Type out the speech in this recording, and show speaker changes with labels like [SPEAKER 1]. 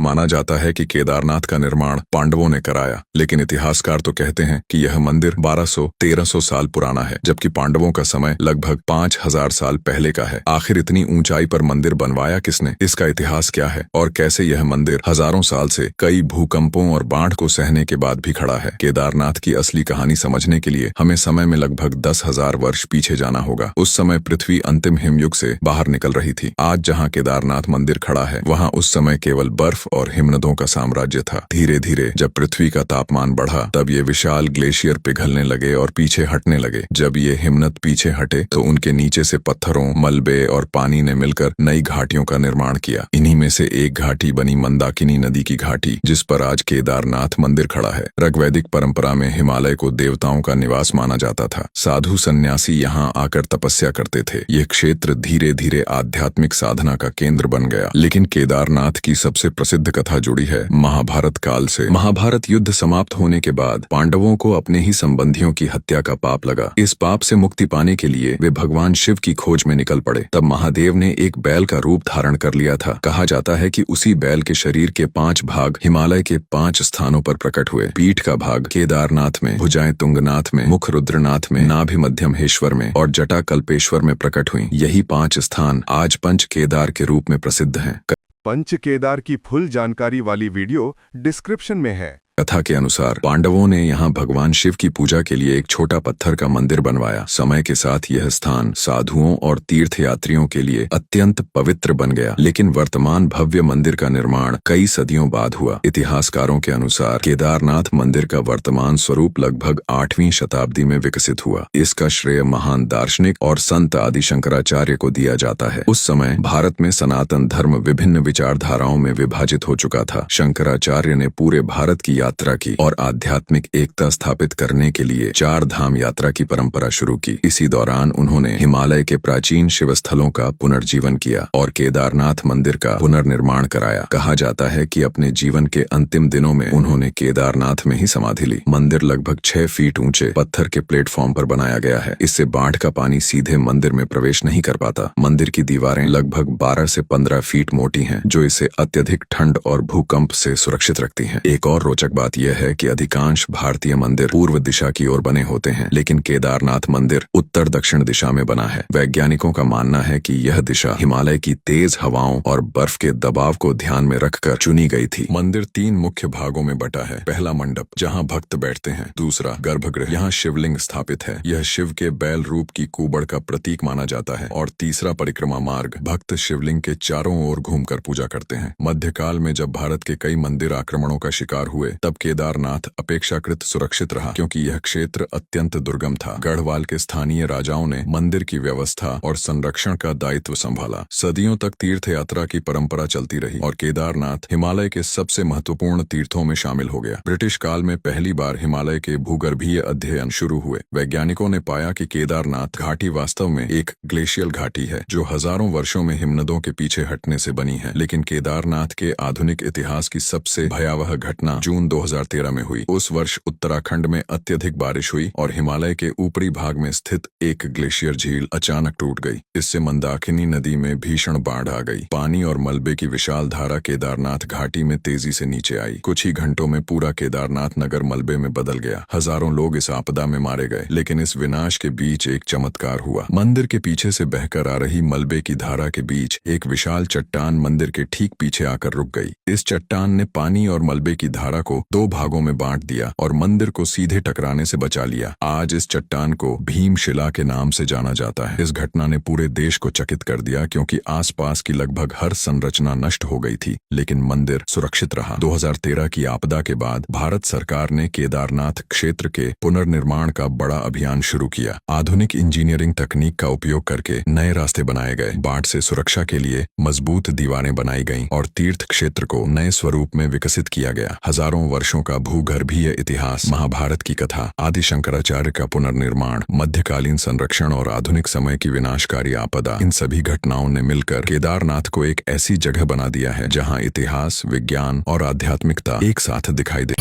[SPEAKER 1] माना जाता है कि केदारनाथ का निर्माण पांडवों ने कराया, लेकिन इतिहासकार तो कहते हैं कि यह मंदिर 1200-1300 साल पुराना है, जबकि पांडवों का समय लगभग 5000 साल पहले का है। आखिर इतनी ऊंचाई पर मंदिर बनवाया किसने? इसका इतिहास क्या है और कैसे यह मंदिर हजारों साल से कई भूकंपों और बाढ़ को सहने के बाद भी खड़ा है? केदारनाथ की असली कहानी समझने के लिए हमें समय में लगभग 10,000 वर्ष पीछे जाना होगा। उस समय पृथ्वी अंतिम हिमयुग से बाहर निकल रही थी। आज जहाँ केदारनाथ मंदिर खड़ा है, वहाँ उस समय केवल बर्फ और हिमनदों का साम्राज्य था। धीरे धीरे जब पृथ्वी का तापमान बढ़ा, तब ये विशाल ग्लेशियर पिघलने लगे और पीछे हटने लगे। जब ये हिमनद पीछे हटे तो उनके नीचे से पत्थरों, मलबे और पानी ने मिलकर नई घाटियों का निर्माण किया। इन्हीं में से एक घाटी बनी मंदाकिनी नदी की घाटी, जिस पर आज केदारनाथ मंदिर खड़ा है। ऋग्वैदिक परंपरा में हिमालय को देवताओं का निवास माना जाता था। साधु सन्यासी यहाँ आकर तपस्या करते थे। यह क्षेत्र धीरे धीरे आध्यात्मिक साधना का केंद्र बन गया। लेकिन केदारनाथ की सबसे प्रसिद्ध कथा जुड़ी है महाभारत काल से। महाभारत युद्ध समाप्त होने के बाद पांडवों को अपने ही संबंधियों की हत्या का पाप लगा। इस पाप से मुक्ति पाने के लिए वे भगवान शिव की खोज में निकल पड़े। तब महादेव ने एक बैल का रूप धारण कर लिया था। कहा जाता है कि उसी बैल के शरीर के 5 भाग हिमालय के 5 स्थानों पर प्रकट हुए। पीठ का भाग केदारनाथ में, भुजाएं तुंगनाथ में, मुख रुद्रनाथ में, नाभि मध्यमहेश्वर में और जटा कल्पेश्वर में प्रकट हुई। यही 5 स्थान आज पंच केदार के रूप में प्रसिद्ध हैं।
[SPEAKER 2] पंच केदार की फुल जानकारी वाली वीडियो डिस्क्रिप्शन में है।
[SPEAKER 1] कथा के अनुसार पांडवों ने यहाँ भगवान शिव की पूजा के लिए एक छोटा पत्थर का मंदिर बनवाया। समय के साथ यह स्थान साधुओं और तीर्थयात्रियों के लिए अत्यंत पवित्र बन गया। लेकिन वर्तमान भव्य मंदिर का निर्माण कई सदियों बाद हुआ। इतिहासकारों के अनुसार केदारनाथ मंदिर का वर्तमान स्वरूप लगभग 8वीं शताब्दी में विकसित हुआ। इसका श्रेय महान दार्शनिक और संत आदि शंकराचार्य को दिया जाता है। उस समय भारत में सनातन धर्म विभिन्न विचारधाराओं में विभाजित हो चुका था। शंकराचार्य ने पूरे भारत की यात्रा की और आध्यात्मिक एकता स्थापित करने के लिए 4 धाम यात्रा की परंपरा शुरू की। इसी दौरान उन्होंने हिमालय के प्राचीन शिव स्थलों का पुनर्जीवन किया और केदारनाथ मंदिर का पुनर्निर्माण कराया। कहा जाता है कि अपने जीवन के अंतिम दिनों में उन्होंने केदारनाथ में ही समाधि ली। मंदिर लगभग 6 फीट ऊंचे पत्थर के प्लेटफॉर्म पर बनाया गया है। इससे बाढ़ का पानी सीधे मंदिर में प्रवेश नहीं कर पाता। मंदिर की दीवारें लगभग 12 से 15 फीट मोटी हैं, जो इसे अत्यधिक ठंड और भूकंप से सुरक्षित रखती हैं। एक और रोचक बात यह है कि अधिकांश भारतीय मंदिर पूर्व दिशा की ओर बने होते हैं, लेकिन केदारनाथ मंदिर उत्तर दक्षिण दिशा में बना है। वैज्ञानिकों का मानना है कि यह दिशा हिमालय की तेज हवाओं और बर्फ के दबाव को ध्यान में रखकर चुनी गई थी। मंदिर 3 मुख्य भागों में बटा है। पहला मंडप, जहाँ भक्त बैठते हैं। दूसरा गर्भगृह, यहाँ शिवलिंग स्थापित है। यह शिव के बैल रूप की कुबड़ का प्रतीक माना जाता है। और तीसरा परिक्रमा मार्ग, भक्त शिवलिंग के चारों ओर घूमकर पूजा करते हैं। मध्यकाल में जब भारत के कई मंदिर आक्रमणों का शिकार हुए, तब केदारनाथ अपेक्षाकृत सुरक्षित रहा, क्योंकि यह क्षेत्र अत्यंत दुर्गम था। गढ़वाल के स्थानीय राजाओं ने मंदिर की व्यवस्था और संरक्षण का दायित्व संभाला। सदियों तक तीर्थ यात्रा की परंपरा चलती रही और केदारनाथ हिमालय के सबसे महत्वपूर्ण तीर्थों में शामिल हो गया। ब्रिटिश काल में पहली बार हिमालय के भूगर्भीय अध्ययन शुरू हुए। वैज्ञानिकों ने पाया कि केदारनाथ घाटी वास्तव में एक ग्लेशियल घाटी है, जो हजारों वर्षों में हिमनदों के पीछे हटने से बनी है। लेकिन केदारनाथ के आधुनिक इतिहास की सबसे भयावह घटना जून 2013 में हुई। उस वर्ष उत्तराखंड में अत्यधिक बारिश हुई और हिमालय के ऊपरी भाग में स्थित एक ग्लेशियर झील अचानक टूट गई। इससे मंदाकिनी नदी में भीषण बाढ़ आ गई। पानी और मलबे की विशाल धारा केदारनाथ घाटी में तेजी से नीचे आई। कुछ ही घंटों में पूरा केदारनाथ नगर मलबे में बदल गया। हजारों लोग इस आपदा में मारे गए। लेकिन इस विनाश के बीच एक चमत्कार हुआ। मंदिर के पीछे से बहकर आ रही मलबे की धारा के बीच एक विशाल चट्टान मंदिर के ठीक पीछे आकर रुक गई। इस चट्टान ने पानी और मलबे की धारा को 2 भागों में बांट दिया और मंदिर को सीधे टकराने से बचा लिया। आज इस चट्टान को भीमशिला के नाम से जाना जाता है। इस घटना ने पूरे देश को चकित कर दिया, क्योंकि आसपास की लगभग हर संरचना नष्ट हो गई थी, लेकिन मंदिर सुरक्षित रहा। 2013 की आपदा के बाद भारत सरकार ने केदारनाथ क्षेत्र के पुनर्निर्माण का बड़ा अभियान शुरू किया। आधुनिक इंजीनियरिंग तकनीक का उपयोग करके नए रास्ते बनाए गए। बाढ़ से सुरक्षा के लिए मजबूत दीवारें बनाई गईं और तीर्थ क्षेत्र को नए स्वरूप में विकसित किया गया। हजारों वर्षों का भूगर्भीय इतिहास, महाभारत की कथा, आदि शंकराचार्य का पुनर्निर्माण, मध्यकालीन संरक्षण और आधुनिक समय की विनाशकारी आपदा, इन सभी घटनाओं ने मिलकर केदारनाथ को एक ऐसी जगह बना दिया है जहां इतिहास, विज्ञान और आध्यात्मिकता एक साथ दिखाई दे।